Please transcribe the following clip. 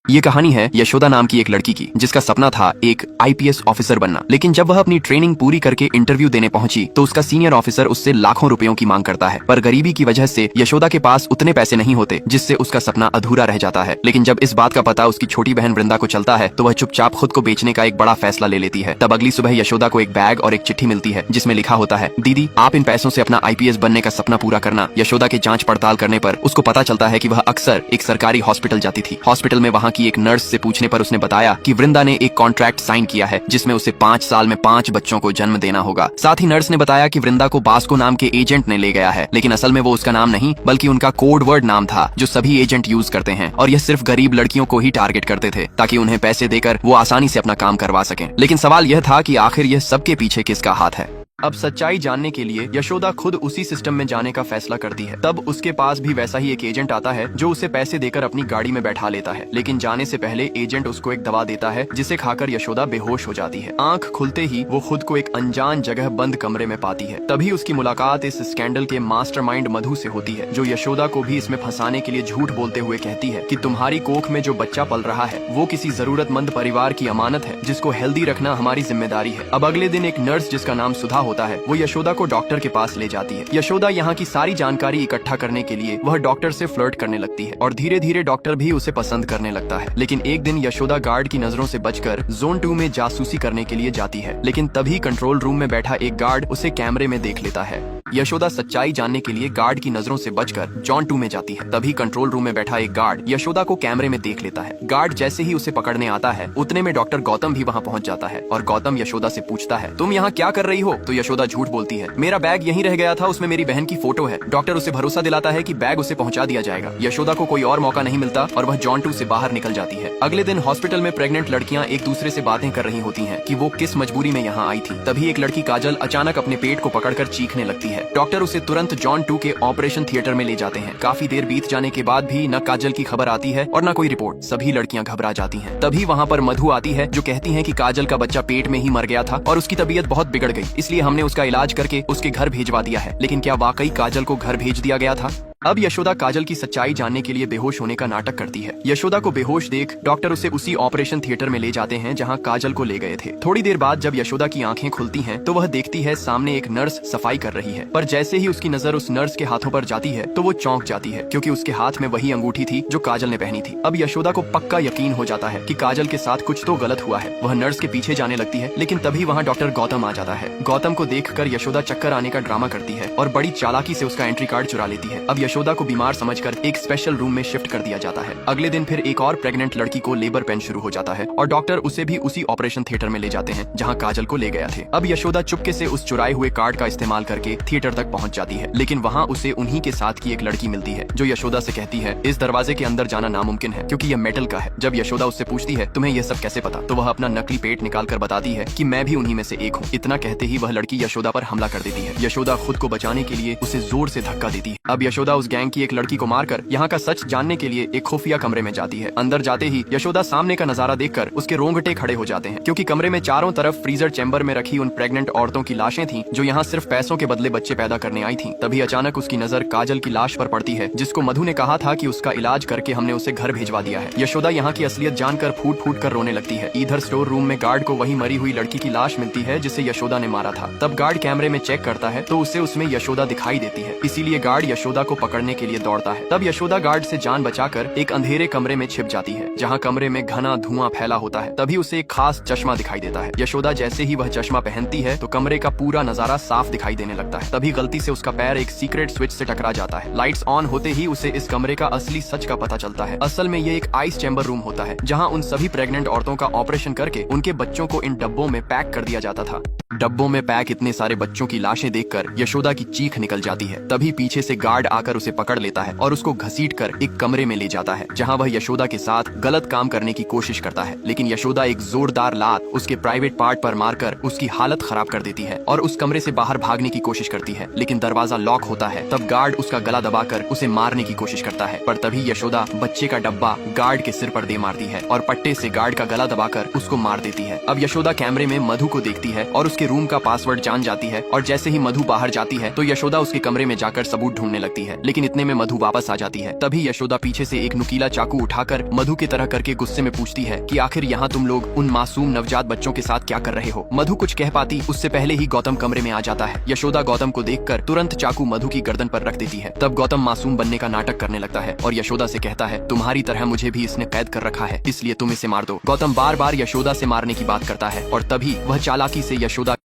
ये कहानी है यशोदा नाम की एक लड़की की, जिसका सपना था एक आईपीएस ऑफिसर बनना। लेकिन जब वह अपनी ट्रेनिंग पूरी करके इंटरव्यू देने पहुंची तो उसका सीनियर ऑफिसर उससे लाखों रुपयों की मांग करता है। पर गरीबी की वजह से यशोदा के पास उतने पैसे नहीं होते जिससे उसका सपना अधूरा रह जाता है। लेकिन जब इस बात का पता उसकी छोटी बहन वृंदा को चलता है तो वह चुपचाप खुद को बेचने का एक बड़ा फैसला ले लेती है। तब अगली सुबह यशोदा को एक बैग और एक चिट्ठी मिलती है जिसमें लिखा होता है, दीदी आप इन पैसों से अपना आईपीएस बनने का सपना पूरा करना। यशोदा की जांच पड़ताल करने पर उसको पता चलता है कि वह अक्सर एक सरकारी हॉस्पिटल जाती थी। हॉस्पिटल में वहाँ की एक नर्स से पूछने पर उसने बताया कि वृंदा ने एक कॉन्ट्रैक्ट साइन किया है जिसमें उसे 5 साल में 5 बच्चों को जन्म देना होगा। साथ ही नर्स ने बताया कि वृंदा को बास्को नाम के एजेंट ने ले गया है, लेकिन असल में वो उसका नाम नहीं बल्कि उनका कोड वर्ड नाम था जो सभी एजेंट यूज करते हैं, और यह सिर्फ गरीब लड़कियों को ही टारगेट करते थे ताकि उन्हें पैसे देकर वो आसानी से अपना काम करवा सकें। लेकिन सवाल यह था कि आखिर यह सबके पीछे किसका हाथ है। अब सच्चाई जानने के लिए यशोदा खुद उसी सिस्टम में जाने का फैसला करती है। तब उसके पास भी वैसा ही एक एजेंट आता है जो उसे पैसे देकर अपनी गाड़ी में बैठा लेता है। लेकिन जाने से पहले एजेंट उसको एक दवा देता है जिसे खाकर यशोदा बेहोश हो जाती है। आंख खुलते ही वो खुद को एक अनजान जगह बंद कमरे में पाती है। तभी उसकी मुलाकात इस स्कैंडल के मास्टरमाइंड मधु से होती है, जो यशोदा को भी इसमें फंसाने के लिए झूठ बोलते हुए कहती है कि तुम्हारी कोख में जो बच्चा पल रहा है वो किसी जरूरतमंद परिवार की अमानत है जिसको हेल्दी रखना हमारी जिम्मेदारी है। अब अगले दिन एक नर्स जिसका नाम सुधा होता है वो यशोदा को डॉक्टर के पास ले जाती है। यशोदा यहाँ की सारी जानकारी इकट्ठा करने के लिए वह डॉक्टर से फ्लर्ट करने लगती है और धीरे धीरे डॉक्टर भी उसे पसंद करने लगता है। लेकिन एक दिन यशोदा गार्ड की नजरों से बचकर जोन 2 में जासूसी करने के लिए जाती है। लेकिन तभी कंट्रोल रूम में बैठा एक गार्ड उसे कैमरे में देख लेता है। यशोदा सच्चाई जानने के लिए गार्ड की नजरों से बचकर जोन 2 में जाती है। तभी कंट्रोल रूम में बैठा एक गार्ड यशोदा को कैमरे में देख लेता है। गार्ड जैसे ही उसे पकड़ने आता है उतने में डॉक्टर गौतम भी वहाँ पहुँच जाता है और गौतम यशोदा से पूछता है, तुम यहाँ क्या कर रही हो? तो यशोदा झूठ बोलती है, मेरा बैग यहीं रह गया था, उसमें मेरी बहन की फोटो है। डॉक्टर उसे भरोसा दिलाता है कि बैग उसे पहुंचा दिया जाएगा। यशोदा को कोई और मौका नहीं मिलता और वह जोन 2 से बाहर निकल जाती है। अगले दिन हॉस्पिटल में प्रेग्नेंट लड़कियां एक दूसरे से बातें कर रही होती हैं कि वो किस मजबूरी में यहाँ आई थी। तभी एक लड़की काजल अचानक अपने पेट को पकड़कर चीखने लगती है। डॉक्टर उसे तुरंत जोन 2 के ऑपरेशन थिएटर में ले जाते हैं। काफी देर बीत जाने के बाद भी न काजल की खबर आती है और न कोई रिपोर्ट। सभी लड़कियां घबरा जाती हैं। तभी वहाँ पर मधु आती है जो कहती है कि काजल का बच्चा पेट में ही मर गया था और उसकी तबीयत बहुत बिगड़ गई, इसलिए हमने उसका इलाज करके उसके घर भिजवा दिया है। लेकिन क्या वाकई काजल को घर भेज दिया गया था? अब यशोदा काजल की सच्चाई जानने के लिए बेहोश होने का नाटक करती है। यशोदा को बेहोश देख डॉक्टर उसे उसी ऑपरेशन थिएटर में ले जाते हैं जहां काजल को ले गए थे। थोड़ी देर बाद जब यशोदा की आंखें खुलती हैं तो वह देखती है सामने एक नर्स सफाई कर रही है। पर जैसे ही उसकी नजर उस नर्स के हाथों पर जाती है तो वो चौंक जाती है, क्योंकि उसके हाथ में वही अंगूठी थी जो काजल ने पहनी थी। अब यशोदा को पक्का यकीन हो जाता है कि काजल के साथ कुछ तो गलत हुआ है। वह नर्स के पीछे जाने लगती है, लेकिन तभी वहाँ डॉक्टर गौतम आ जाता है। गौतम को देखकर यशोदा चक्कर आने का ड्रामा करती है और बड़ी चालाकी से उसका एंट्री कार्ड चुरा लेती है। अब यशोदा को बीमार समझकर एक स्पेशल रूम में शिफ्ट कर दिया जाता है। अगले दिन फिर एक और प्रेग्नेंट लड़की को लेबर पेन शुरू हो जाता है और डॉक्टर उसे भी उसी ऑपरेशन थिएटर में ले जाते हैं जहां काजल को ले गया थे। अब यशोदा चुपके से उस चुराए हुए कार्ड का इस्तेमाल करके थिएटर तक पहुंच जाती है, लेकिन वहां उसे उन्हीं के साथ की एक लड़की मिलती है जो यशोदा से कहती है, इस दरवाजे के अंदर जाना नामुमकिन है क्योंकि यह मेटल का है। जब यशोदा उससे पूछती है, तुम्हें यह सब कैसे पता? तो वह अपना नकली पेट निकाल कर बताती है कि मैं भी उन्हीं में से एक हूँ। इतना कहते ही वह लड़की यशोदा पर हमला कर देती है। यशोदा खुद को बचाने के लिए उसे जोर से धक्का देती है। अब यशोदा उस गैंग की एक लड़की को मारकर यहाँ का सच जानने के लिए एक खुफिया कमरे में जाती है। अंदर जाते ही यशोदा सामने का नजारा देखकर उसके रोंगटे खड़े हो जाते हैं, क्योंकि कमरे में चारों तरफ फ्रीजर चैम्बर में रखी उन प्रेग्नेंट औरतों की लाशें थीं जो यहाँ सिर्फ पैसों के बदले बच्चे पैदा करने आई थीं। तभी अचानक उसकी नजर काजल की लाश पर पड़ती है, जिसको मधु ने कहा था कि उसका इलाज करके हमने उसे घर भिजवा दिया है। यशोदा यहाँ की असलियत जानकर फूट फूट कर रोने लगती है। इधर स्टोर रूम में गार्ड को वही मरी हुई लड़की की लाश मिलती है जिसे यशोदा ने मारा था। तब गार्ड कैमरे में चेक करता है तो उसे उसमें यशोदा दिखाई देती है, इसीलिए गार्ड यशोदा को पकड़ने के लिए दौड़ता है। तब यशोदा गार्ड से जान बचाकर एक अंधेरे कमरे में छिप जाती है जहां कमरे में घना धुआं फैला होता है। तभी उसे एक खास चश्मा दिखाई देता है। यशोदा जैसे ही वह चश्मा पहनती है तो कमरे का पूरा नजारा साफ दिखाई देने लगता है। तभी गलती से उसका पैर एक सीक्रेट स्विच से टकरा जाता है। लाइट्स ऑन होते ही उसे इस कमरे का असली सच का पता चलता है। असल में ये एक आइस चैम्बर रूम होता है जहाँ उन सभी प्रेग्नेंट औरतों का ऑपरेशन करके उनके बच्चों को इन डब्बों में पैक कर दिया जाता था। डब्बों में पैक इतने सारे बच्चों की लाशें देखकर यशोदा की चीख निकल जाती है। तभी पीछे से गार्ड आकर उसे पकड़ लेता है और उसको घसीटकर एक कमरे में ले जाता है जहां वह यशोदा के साथ गलत काम करने की कोशिश करता है। लेकिन यशोदा एक जोरदार लात उसके प्राइवेट पार्ट पर मारकर उसकी हालत खराब कर देती है और उस कमरे से बाहर भागने की कोशिश करती है, लेकिन दरवाजा लॉक होता है। तब गार्ड उसका गला दबाकर उसे मारने की कोशिश करता है, पर तभी यशोदा बच्चे का डब्बा गार्ड के सिर पर दे मारती है और पट्टे से गार्ड का गला दबाकर उसको मार देती है। अब यशोदा कैमरे में मधु को देखती है और उसके रूम का पासवर्ड जान जाती है, और जैसे ही मधु बाहर जाती है तो यशोदा उसके कमरे में जाकर सबूत ढूंढने लगती है। लेकिन इतने में मधु वापस आ जाती है। तभी यशोदा पीछे से एक नुकीला चाकू उठाकर मधु की तरह करके गुस्से में पूछती है कि आखिर यहाँ तुम लोग उन मासूम नवजात बच्चों के साथ क्या कर रहे हो। मधु कुछ कह पाती उससे पहले ही गौतम कमरे में आ जाता है। यशोदा गौतम को देखकर तुरंत चाकू मधु की गर्दन पर रख देती है। तब गौतम मासूम बनने का नाटक करने लगता है और यशोदा से कहता है तुम्हारी तरह मुझे भी इसने कैद कर रखा है, इसलिए तुम इसे मार दो। गौतम बार बार यशोदा से मारने की बात करता है और तभी वह चालाकी से यशोदा